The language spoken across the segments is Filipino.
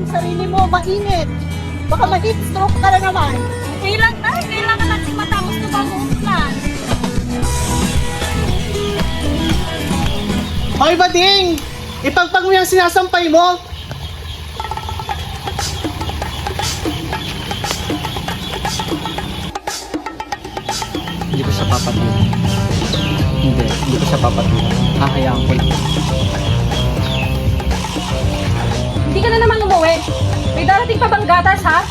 yung sarili mo, mainit. Baka mag-heat stroke ka na naman. Okay lang na, kailangan natin matapos na bago umulan. Hoy, Bading! Ipagpag mo yung sinasampay mo! Hindi ko siya papatulan. Hindi ko siya papatulan. Hahayaan ko lang. Hindi ka na naman umuwi. May darating pa bang gatas, ha?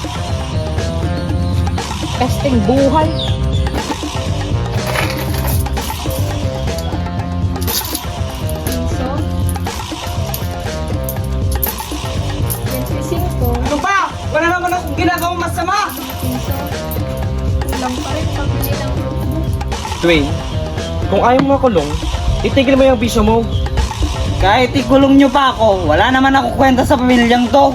Pesting buhay. Ano ba? Wala naman akong ginagawang masama! Lang pa rin pabili ng notebook. Dwayne, kung ayaw mo makulong, itigil mo yung bisyo mo. Kahit ikulong nyo pa ako, wala naman ako kwenta sa pamilyang to.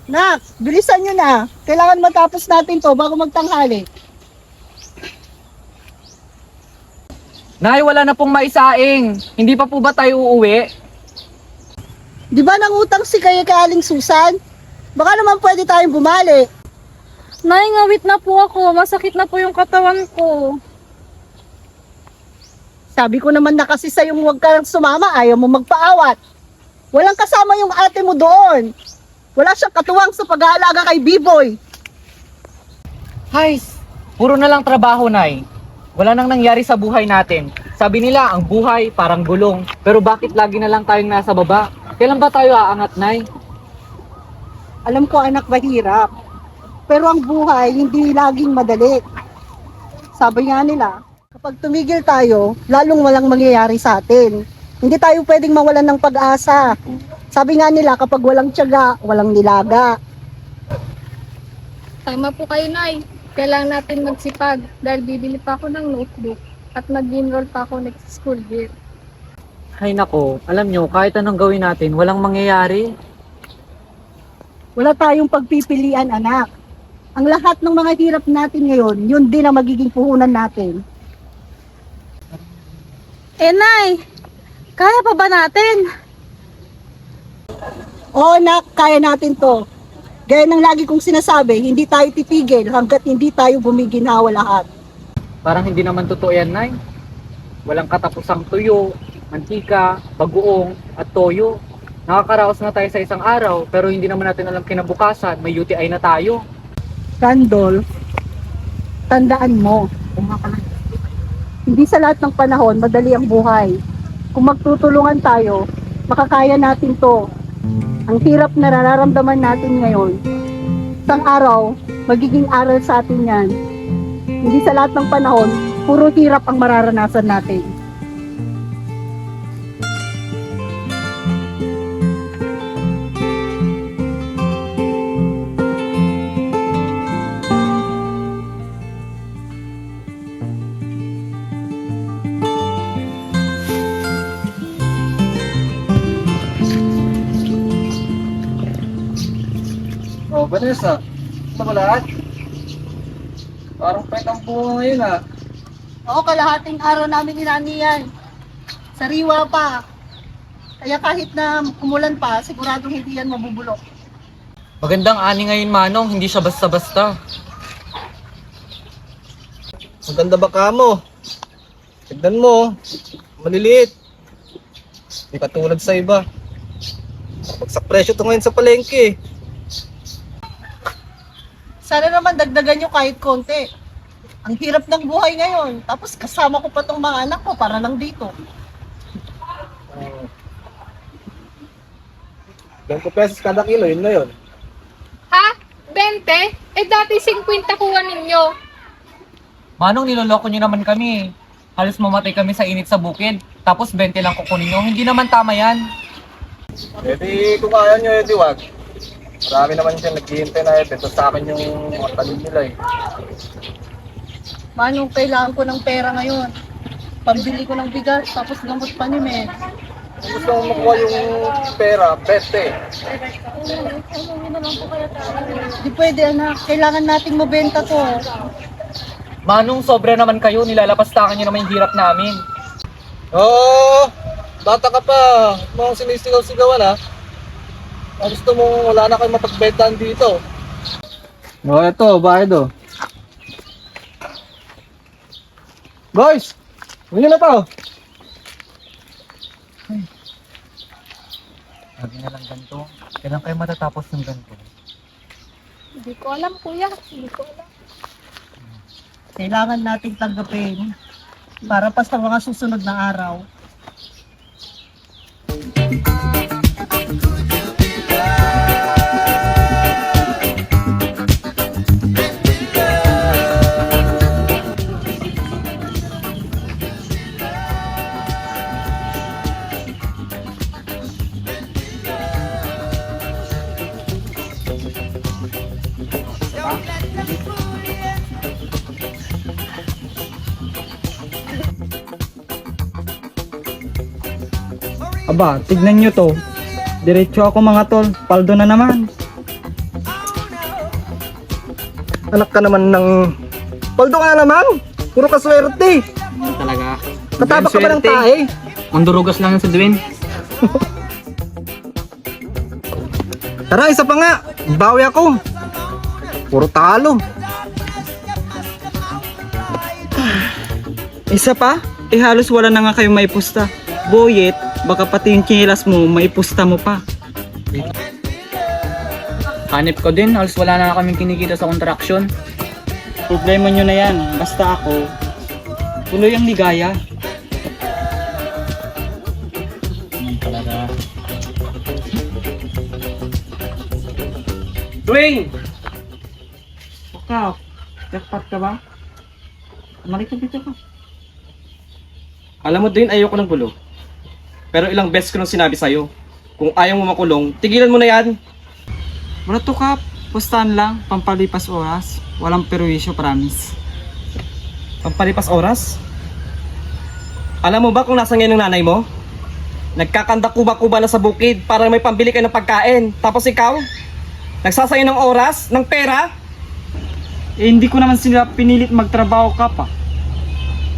Nak, bilisan nyo na. Kailangan matapos natin to bago magtanghali. Nay, wala na pong maisaing. Hindi pa po ba tayo uuwi? Di ba nangutang si kay Aling Susan? Baka naman pwede tayong bumali. Nay, ngawit na po ako. Masakit na po yung katawan ko. Sabi ko naman na kasi sa'yo huwag kang sumama, ayaw mo magpaawat. Walang kasama yung ate mo doon. Wala siyang katuwang sa pag-aalaga kay B-Boy. Hays, puro na lang trabaho, Nay. Wala nang nangyari sa buhay natin. Sabi nila, ang buhay parang gulong. Pero bakit lagi na lang tayong nasa baba? Kailan ba tayo aangat, Nay? Alam ko anak, mahirap. Pero ang buhay hindi laging madali. Sabi nga nila, kapag tumigil tayo, lalong walang mangyayari sa atin. Hindi tayo pwedeng mawalan ng pag-asa. Sabi nga nila, kapag walang tiyaga, walang nilaga. Tama po kayo, Nay. Kailangan natin magsipag dahil bibili pa ako ng notebook at mag-enroll pa ako next school year. Hay nako, alam nyo, kahit anong gawin natin, walang mangyayari. Wala tayong pagpipilian, anak. Ang lahat ng mga hirap natin ngayon, yun din ang magiging puhunan natin. Nay, kaya pa ba natin? Oo, anak, kaya natin to. Gaya ng lagi kong sinasabi, hindi tayo titigil hanggat hindi tayo bumiginawa lahat. Parang hindi naman totoo yan, Nay. Walang katapusang tuyo, mantika, bagoong, at toyo. Nakakaraos na tayo sa isang araw, pero hindi naman natin alam kinabukasan, may UTI na tayo. Randolph, tandaan mo, hindi sa lahat ng panahon madali ang buhay. Kung magtutulungan tayo, makakaya natin to. Ang hirap na nararamdaman natin ngayon, isang araw, magiging aral sa atin yan. Hindi sa lahat ng panahon, puro hirap ang mararanasan natin. Oh, Vanessa, ito ba lahat? Parang pwede ang buho ngayon ah. Oo, kalahating araw namin inani yan. Sariwa pa. Kaya kahit na umulan pa, siguradong hindi yan mabubulok. Magandang ani ngayon, Manong, hindi siya basta-basta. Ang ganda ba ka mo? Tignan mo, maliliit. Hindi katulad sa iba. Bagsak presyo to ngayon sa palengke. Sana naman dagdagan nyo kahit konti. Ang hirap ng buhay ngayon. Tapos kasama ko pa tong mga anak ko para lang dito. 20 pesos kada kilo, yun na yun. Ha? 20? Eh dati 50 kuha ninyo. Manong, niloloko nyo naman kami. Halos mamatay kami sa init sa bukid. Tapos 20 lang kukunin nyo. Hindi naman tama yan. Eh di, kung kaya nyo, eh di wag. Marami naman dyan naghihintay na ito sa akin yung mga talim nila eh. Manong, kailangan ko ng pera ngayon. Pambili ko ng bigas, tapos gamot pa ni Med. Kung gusto mong makuha yung pera, bete. Di pwede anak, kailangan nating mabenta to. Manong, sobra naman kayo. Nilalapastakan nyo naman yung hirap namin. Oo, bata ka pa. Mga sinisigaw-sigawan ha. Kung gusto mo, wala na kayong mapagbentaan dito. Eto, bayad oh. Boys! Huwag na to. Sabi na lang ganito. Kailan kayo matatapos ng ganito? Hindi ko alam, kuya. Hindi ko alam. Kailangan nating tanggapin para pa sa mga susunod na araw. Aba, tignan nyo to. Diretso ako mga tol, paldo na naman. Anak ka naman ng... Paldo ka na naman! Puro ka swerte! Hindi talaga. Katabak ka ba ng tae? Mandurugas lang sa Dwayne. Tara, isa pa nga! Bawi ako! Puro talo! Isa pa? Eh halos wala na nga kayong maipusta. Boyet, baka pati yung tsinelas mo, maipusta mo pa. Hanip ko din. Halos wala na kaming kinikita sa kontraksyon. Problema nyo na yan. Basta ako, tuloy ang ligaya. Talaga. Dwayne! Ikaw, jackpot ka ba? Marito dito ka. Alam mo din, ayoko ng gulo. Pero ilang beses ko nang sinabi sa'yo, kung ayaw mo makulong, tigilan mo na yan. Wala to kap, pustahan lang, pampalipas oras. Walang perwisyo, promise. Pampalipas oras? Alam mo ba kung nasa ngayon ng nanay mo? Nagkakanda kuba-kuba na sa bukid para may pambili kayo ng pagkain. Tapos ikaw, nagsasayang ng oras, ng pera. Eh hindi ko naman sila pinilit magtrabaho kap ah.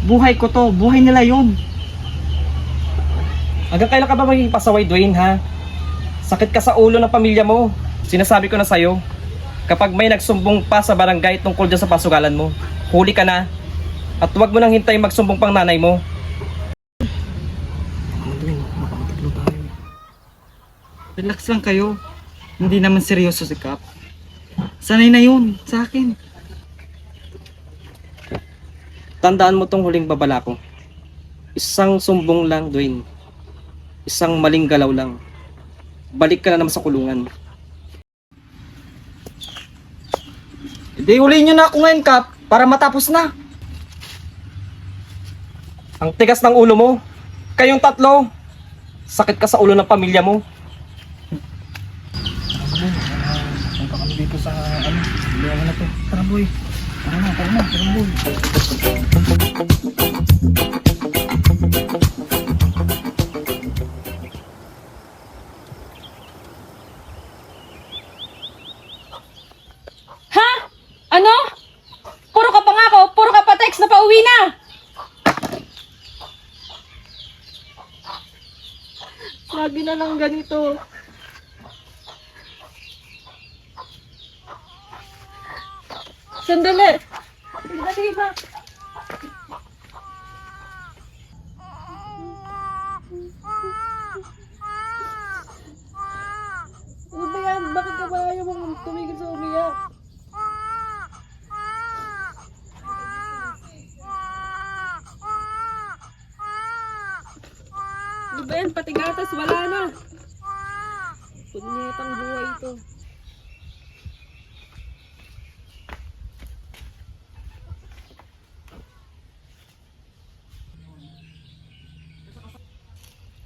Buhay ko to, buhay nila yun. Hanggang kailan ka ba magiging pasaway, Dwayne, ha? Sakit ka sa ulo ng pamilya mo. Sinasabi ko na sa'yo, kapag may nagsumbong pa sa barangay tungkol dyan sa pasugalan mo, huli ka na. At huwag mo nang hintayin magsumbong pang nanay mo. Relax lang kayo. Hindi naman seryoso si Kap. Sanay na yun sa akin. Tandaan mo tong huling babala ko. Isang sumbong lang, Dwayne. Isang maling galaw lang. Balik ka na naman sa kulungan. Hindi, huliin nyo na ako ngayon, Kap, para matapos na. Ang tigas ng ulo mo. Kayong tatlo. Sakit ka sa ulo ng pamilya mo. Punta kami dito sa ano, liwangan na to. Tara boy. Tara na, boy. Ha? Ano? Puro ka pa nga ako, puro ka pa text na pauwi na. Lagi na lang ganito. Sandali. Sandali ba? Ano ba yan? Bakit ka ba ayaw mong tumigil sa umiyak? Ano ba yan? Pati gatas, wala na. Punyetang buhay ito.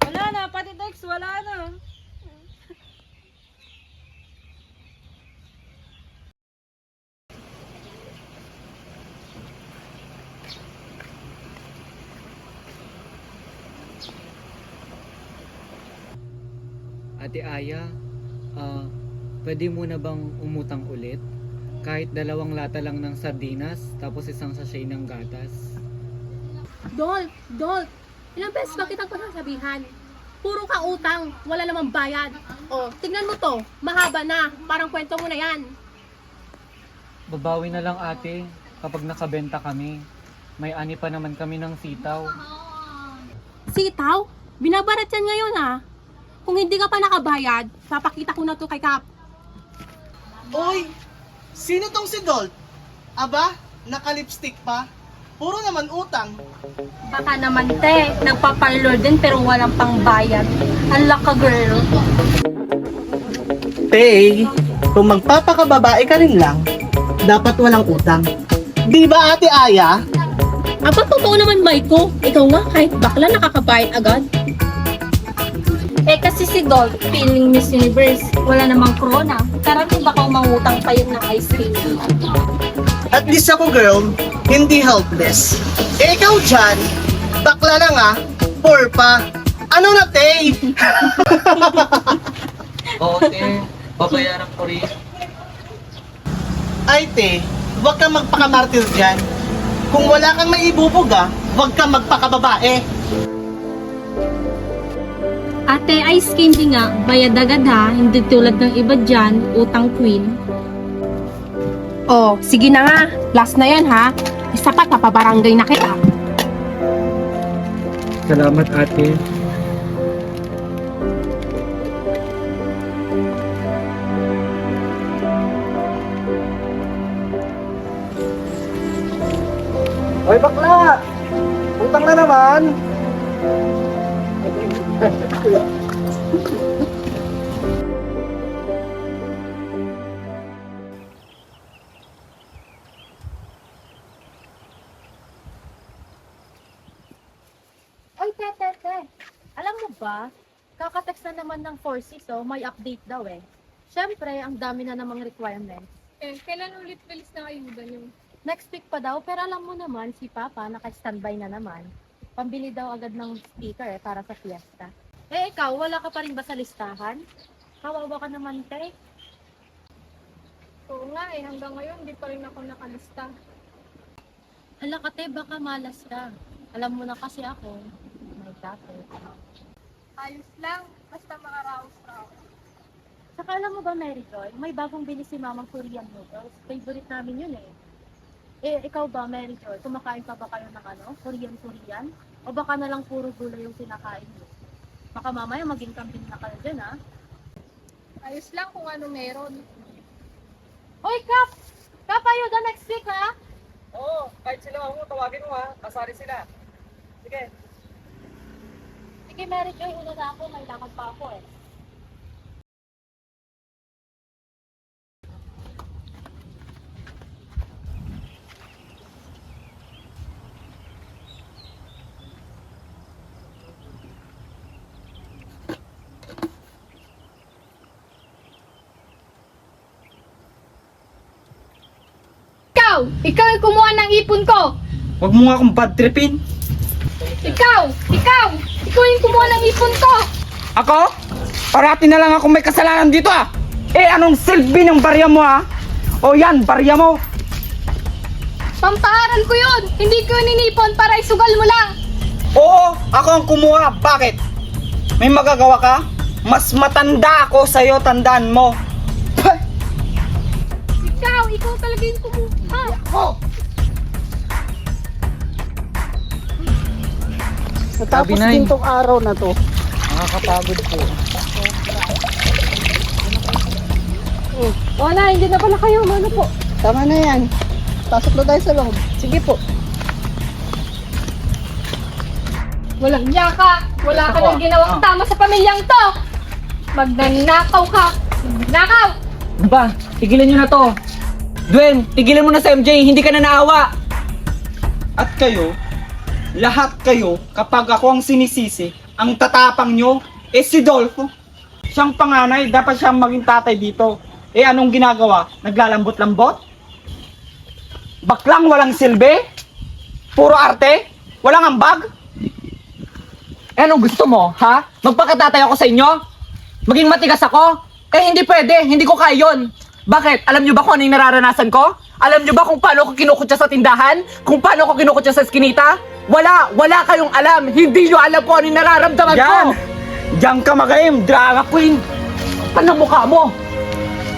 Wala na, pati text, wala na. Ate Aya, pwede mo na bang umutang ulit? Kahit 2 lata lang ng sardinas, tapos isang sachet ng gatas. Dol, ilang beses ba kitang pagsasabihan? Puro ka utang, wala namang bayad. Oh, tignan mo to, mahaba na, parang kwento mo na yan. Babawi na lang ate, kapag nakabenta kami. May ani pa naman kami ng sitaw. Sitaw? Binabarat yan ngayon ah. Kung hindi ka pa nakabayad, papakita ko na to kay Kap. Oy, sino tong si Dolt? Aba, naka-lipstick pa. Puro naman utang. Baka naman te, nagpa-parlor din pero walang pangbayad. Unlock ka girl. Tay, kung magpapakababae ka rin lang, dapat walang utang. Di ba Ate Aya? Aba, totoo naman, Maiko. Ikaw nga, kahit bakla nakakabayad agad. Eh kasi si Gold, feeling Miss Universe, wala namang corona. Karami baka mangutang pa yun ng ice cream. At least ako girl, hindi helpless. Eh ikaw dyan, bakla na nga, poor pa. Ano na Tay? Oo te, babayaran ko rin. Ay te, huwag kang magpakamartir dyan. Kung wala kang maibubuga, huwag kang magpakababae. Ate, ice candy nga, bayad agad ha, hindi tulad ng iba dyan, utang queen. Oh, sige na nga, last na yan ha. Isa pa, papabarangay na kita. Salamat ate. Hoy bakla! Utang na naman! Oy, te. Alam mo ba, kakatext na naman ng 4-6, oh, may update daw eh. Siyempre, ang dami na namang requirements. Eh, kailan ulit bilis na ayuda niyo? Next week pa daw, pero alam mo naman, si Papa naka-standby na naman. Pambili daw agad ng speaker eh, para sa fiesta. Eh, ikaw, wala ka pa rin ba sa listahan? Kawawa ka naman, te. Oo nga eh, hanggang ngayon hindi pa rin ako nakalista. Hala ka, te, baka malas ka. Alam mo na kasi ako, may dati. Ayos lang, basta makaraos-raos. Saka alam mo ba, Mary Joy, may bagong bili si Mamang Korean noodles. Favorite namin yun eh. Eh, ikaw ba, Mary Joy, kumakain pa ba kayo ng Korean? O baka na lang puro gulay yung kinakain mo? Baka mamaya maging kambing na kayo dyan, ha? Ayos lang kung ano meron. Oy, Kap! Kap, ayuda next week, ha? Oo, kahit sila ako, tawagin mo ha. Kasari sila. Sige. Sige, Mary Joy, una na ako. May lakad pa ako, eh. Ikaw yung kumuha ng ipon ko! Huwag mo nga akong bad tripin. Ikaw yung kumuha ng ipon ko! Ako? Parati na lang ako may kasalanan dito ah. Eh anong silbi ng barya mo ah? O yan, barya mo. Pampaharal ko yun! Hindi ko ninipon para isugal mo lang! Oo, ako ang kumuha. Bakit? May magagawa ka? Mas matanda ako sa'yo, tandaan mo. Ikaw talaga yung kumuha! Natapos Sabi, din Nay. tong araw na to. Nakakapagod po. Wala, hindi na pala kayo. Ano po? Tama na yan. Pasok na tayo sa loob. Sige po. Walang niya ka! Wala ka nang ginawang tama sa pamilyang to! Magnanakaw ka! Magnanakaw! Diba? Tigilan nyo na to. Dwayne, tigilan mo na sa MJ. Hindi ka na naawa. At kayo, lahat kayo, kapag ako ang sinisisi, ang tatapang nyo, si Dolfo. Siyang panganay, dapat siyang maging tatay dito. Eh anong ginagawa? Naglalambot-lambot? Baklang walang silbi? Puro arte? Walang ambag? Eh anong gusto mo, ha? Magpakatatay ako sa inyo? Maging matigas ako? Eh hindi pwede, hindi ko kaya yun. Bakit? Alam nyo ba kung ano yung nararanasan ko? Alam nyo ba kung paano ko kinukutya sa tindahan? Kung paano ko kinukutya sa eskinita? Wala kayong alam. Hindi nyo alam kung ano yung nararamdaman ko. Diyan ka magaim, drama queen. Anong mukha mo?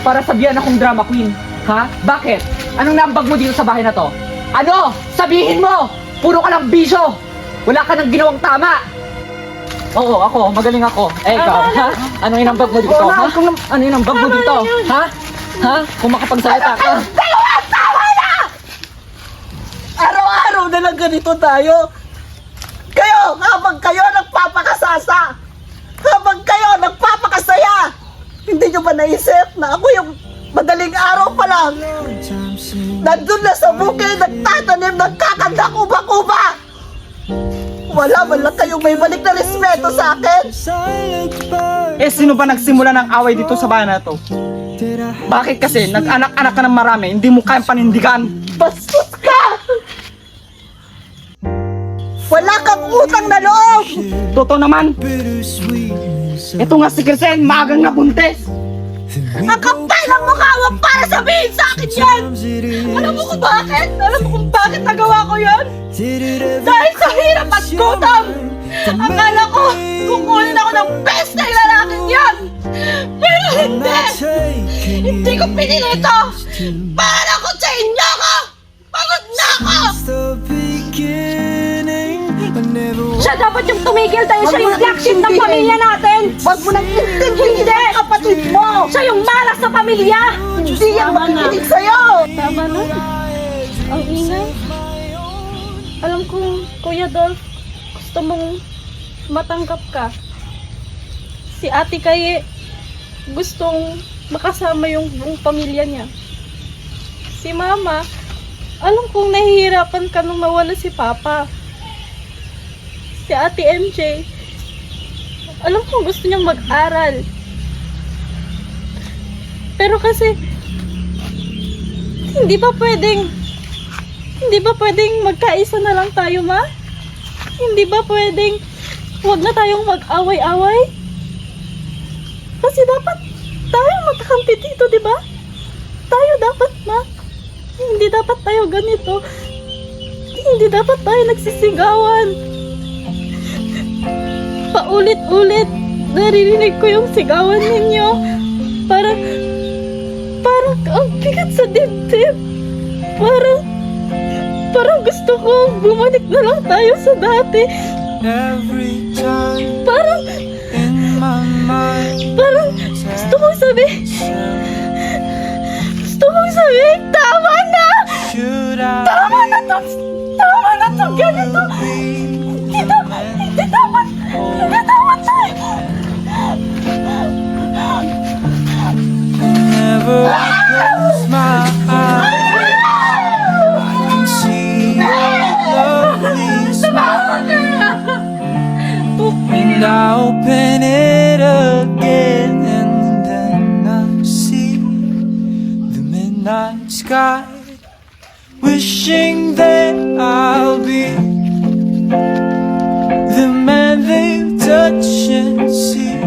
Para sabihan akong drama queen. Ha? Bakit? Anong nambag mo dito sa bahay na to? Ano? Sabihin mo! Puro ka lang bisyo! Wala ka nang ginawang tama! Oo, ako. Magaling ako. Eh, ikaw, ha? Anong inambag mo dito, ha? Ano inambag mo dito? Ha? Ha? Kung makapagsalita ka. Tama na! Araw-araw na lang ganito tayo. Kayo, habang kayo nagpapakasasa, habang kayo nagpapakasaya, hindi nyo ba naisip na ako yung madaling araw pa lang nandun na sa bukid, nagtatanim, nagkakanda kuba-kuba? Wala man lang kayong may balik na respeto sa akin. Eh, sino ba nagsimula ng away dito sa bahay na to? Bakit kasi nag-anak-anak ka ng marami, hindi mo kayang panindigan? Bastos ka! Wala kang utang na loob! Totoo naman. Ito nga si Krisen, magang nabuntis. Ang kapal ng mukha mo para sabihin sa akin yan! Alam mo kung bakit? Alam mo kung bakit nagawa ko yan? Dahil sa hirap at gutom! Akala ko, kukunin ako ng best na lalaking yan! Pero hindi! Hindi ko pinilito! Para ko sa inyo ko! Pagod na ako! Siya dapat yung tumigil dahil siya yung black sheep ng pamilya natin! Huwag mo nang intindihin ang kapatid mo! Siya yung malas sa pamilya! Hindi yan makikinig sa'yo! Tama na. Ang ingay. Alam kong, Kuya Dolph, gusto mong matanggap ka. Si Ate Kaye, gustong makasama yung buong pamilya niya. Si Mama, alam kong nahihirapan ka nung nawala si Papa. Si Ate MJ, alam kong gusto niyang mag-aral. Pero kasi, hindi ba pwedeng magkaisa na lang tayo, Ma? Hindi ba pwedeng huwag na tayong mag-away-away? Kasi dapat tayo magkakampi dito, di ba? Tayo dapat, Ma. Hindi dapat tayo ganito. Hindi dapat tayo nagsisigawan. Paulit-ulit, naririnig ko yung sigawan ninyo. Parang ang bigat sa dibdib. Parang gusto ko bumalik na lang tayo sa dati. Parang gusto kong sabihin, tama na! Tama na to, ganito! Hindi dapat tayo! Whenever I close my eyes, I can see your lovely smile. And I open it again, and then I see the midnight sky, wishing that I'll be the man they touch and see.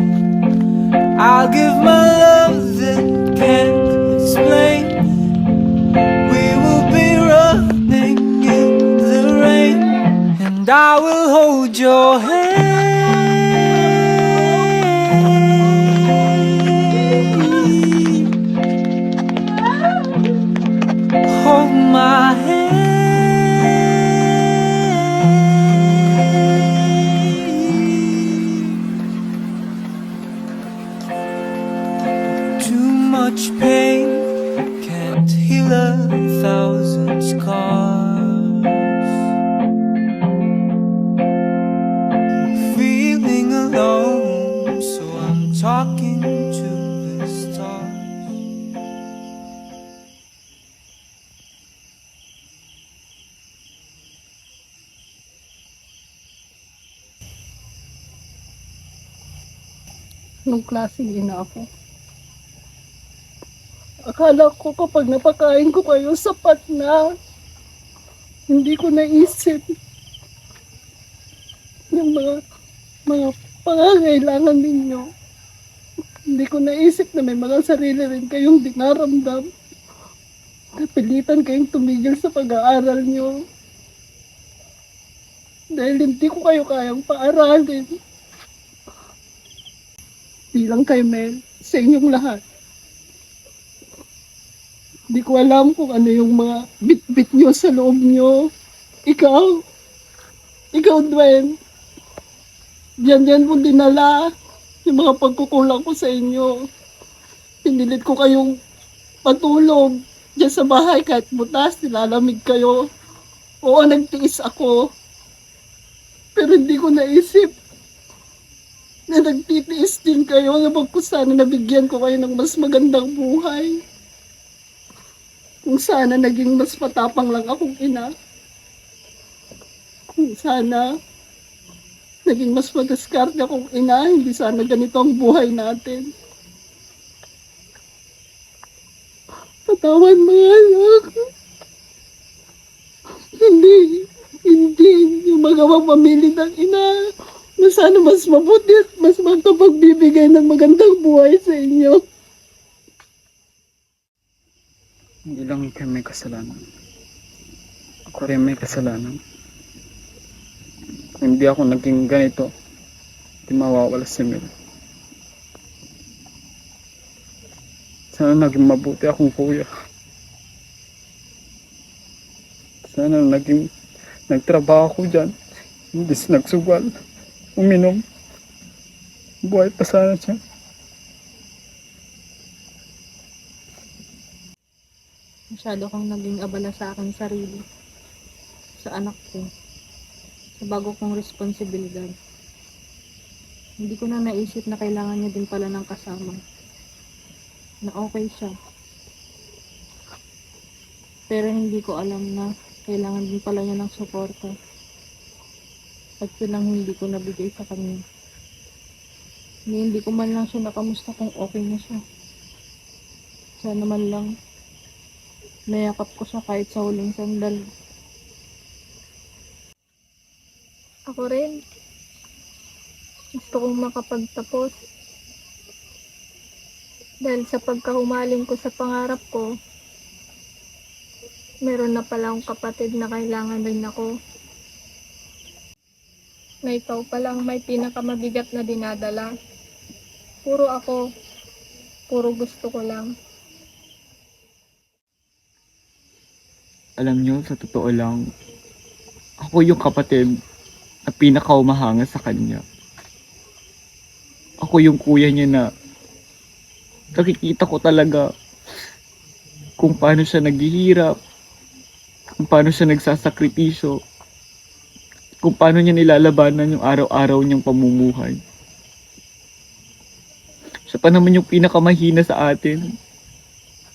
I'll give my love that can't explain. We will be running in the rain, and I will hold your hand. Hold my hand. Too much pain can't heal 1,000 scars. Feeling alone, so I'm talking to the stars. Anong klaseng ina ako? Akala ko kapag napakain ko kayo, sapat na. Hindi ko naisip yung mga pangangailangan ninyo. Hindi ko naisip na may mga sarili rin kayong dinaramdam. Napilitan kayong tumigil sa pag-aaral nyo. Dahil hindi ko kayo kayang paaralin. Bilang kay Mel, sa inyong lahat. Hindi ko alam kung ano yung mga bit-bit nyo sa loob nyo. Ikaw, Dwayne. Diyan mo dinala yung mga pagkukulang ko sa inyo. Pinilit ko kayong patulog diyan sa bahay kahit butas, nilalamig kayo. Oo, nagtiis ako. Pero hindi ko naisip na nagtitiis din kayo na kung sana nabigyan ko kayo ng mas magandang buhay. Kung sana naging mas matapang lang akong ina. Kung sana naging mas madiskarte akong ina, hindi sana ganito ang buhay natin. Patawan mga anak. Hindi yung magawang pamilya ng ina na sana mas mabuti at mas magkapagbibigay ng magandang buhay sa inyo. Hindi lang kayo may kasalanan. Ako rin may kasalanan. Kung hindi ako naging ganito, hindi mawawala si Mel. Sana naging mabuti akong kuya. Sana nagtrabaho ako dyan. Hindi nagsugal. Uminom. Buhay pa sana siya. Masyado kang naging abala sa aking sarili. Sa anak ko. Sa bago kong responsibilidad. Hindi ko na naisip na kailangan niya din pala ng kasama. Na okay siya. Pero hindi ko alam na kailangan din pala niya ng suporta. At yun ang hindi ko nabigay sa kanya. Hindi ko man lang siya nakamusta kung okay na siya. Sana man lang nayakap ko siya kahit sa huling sandali. Ako rin. Gusto kong makapagtapos. Dahil sa pagkahumaling ko sa pangarap ko, meron na palang kapatid na kailangan rin ako. Na ikaw palang may pinakamabigat na dinadala. Puro ako. Puro gusto ko lang. Alam nyo, sa totoo lang, ako yung kapatid na pinakaumahanga sa kanya. Ako yung kuya niya na nakikita ko talaga kung paano siya naghihirap, kung paano siya nagsasakripisyo, kung paano niya nilalabanan yung araw-araw niyang pamumuhay. Siya pa naman yung pinakamahina sa atin.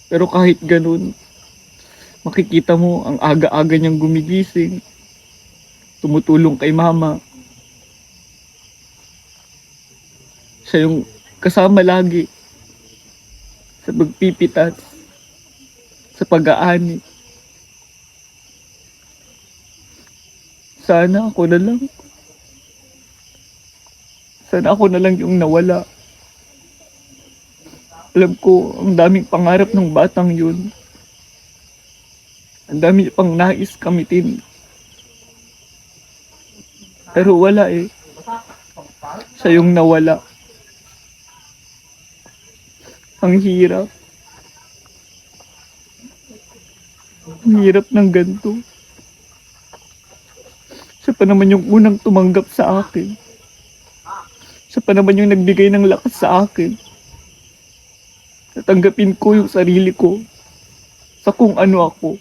Pero kahit ganun, makikita mo ang aga-aga niyang gumigising, tumutulong kay mama. Siya yung kasama lagi sa pagpipitas, sa pag-aani. Sana ako na lang. Sana ako na lang yung nawala. Alam ko, ang daming pangarap ng batang yun. Ang dami pang nais kamitin. Pero wala eh. Siya yung nawala. Ang hirap. Ang hirap ng ganito. Siya pa naman yung unang tumanggap sa akin. Siya pa naman yung nagbigay ng lakas sa akin. Natanggapin ko yung sarili ko sa kung ano ako.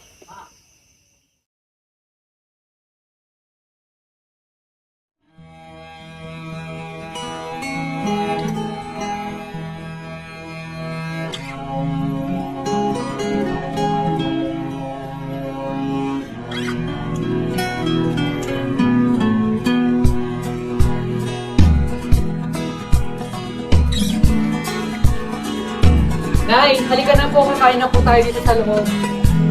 Nay, halika na po, kakain na po tayo dito sa loob.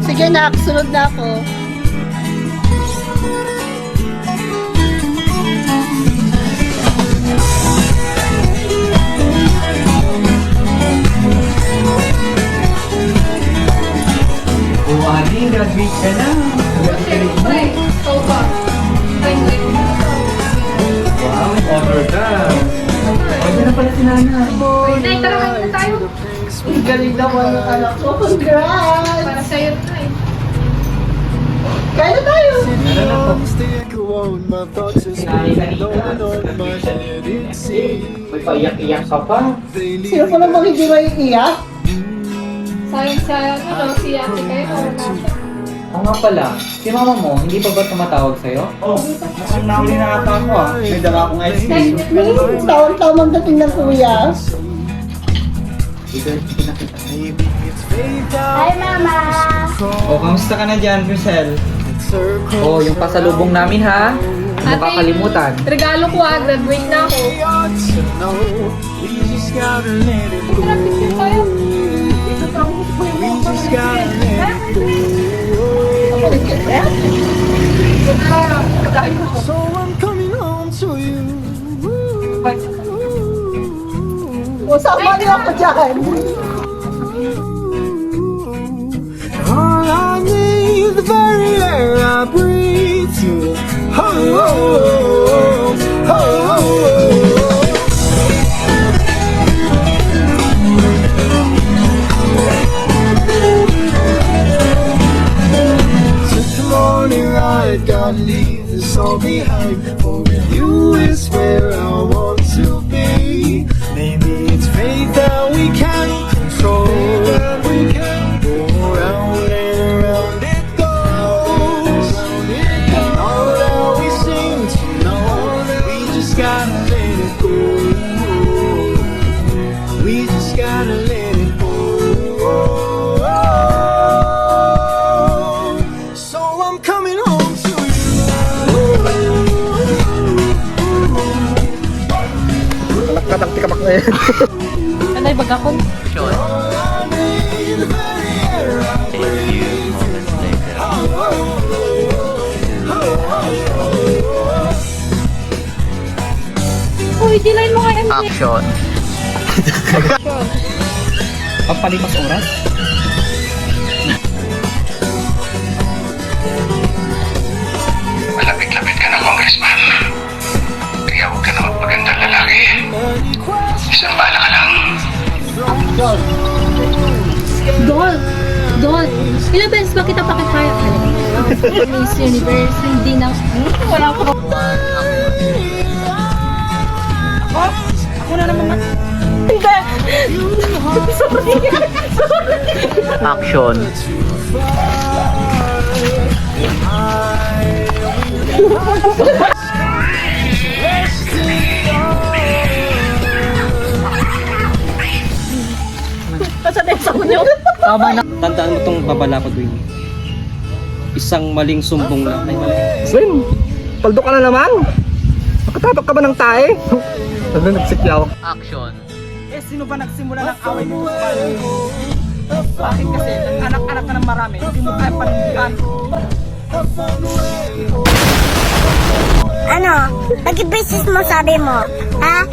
Sige nak, sunod na ako. Mali, graduate ka na. Siyempre, ikaw ba? Time mo. Wow, honor ka. Pwede na pala si Nana. Nay, tara kayo na tayo. Ang galing naman ng anak ko. Congrats! Para sa'yo, Nay. Kaya na tayo! Sinali kanina. May paiyak-iyak ka pa. Sino pa namang hindi maiiyak? Sayang sa si ate kayo. Wala siya. Oo nga pala, si mama mo, hindi pa ba tumatawag sa'yo? Oh, mukhang nauli na ata ako ah. May dala akong ice cream. Tawang-tawang dating ng kuya. Hi, Mama! Oh, kamusta ka na dyan, Grisel? Oh, yung pasalubong namin ha. Hindi mo kakalimutan. Regalo ko graduate na ako. Tara, picture tayo. So I'm coming home to you. O, sama niyo ako dyan. All I need, the very air I breathe you. Oh, oh, oh, oh, oh. Since the morning ride, gotta leave this all behind. For with you is where I want to be. Maybe it's fate that we can't control. Go round and round it goes. And all that we seem to know, we just gotta let it go. We just gotta let it go. So I'm coming home to you. Kalak-kalak, tikamak na yan. Anay, baga ko. Uy, dilayin mo nga MJ. Action. Pampalipas oras? Malapit-lapit ka na, Congressman. Kaya huwag ka na magpagandang lalaki. Isang bala ka lang. Don, ilang beses ba kita pakikaya? Miss Universe, hindi na. Wala ko. Ako na naman. Action. Tama na. Tandaan mo tong babala ko, Dwayne. Isang maling sumbong lang. Ay, mali. Slim, paldo ka na naman. Nakatapak ka ba ng tae? Ano nagsikyaw? Eh, sino ba nagsimula ng away mo sa bahay? Bakit kasi anak-anak ka ng marami, hindi mo kaya panindigan? Ano? Nag-business mo sabi mo? Ha?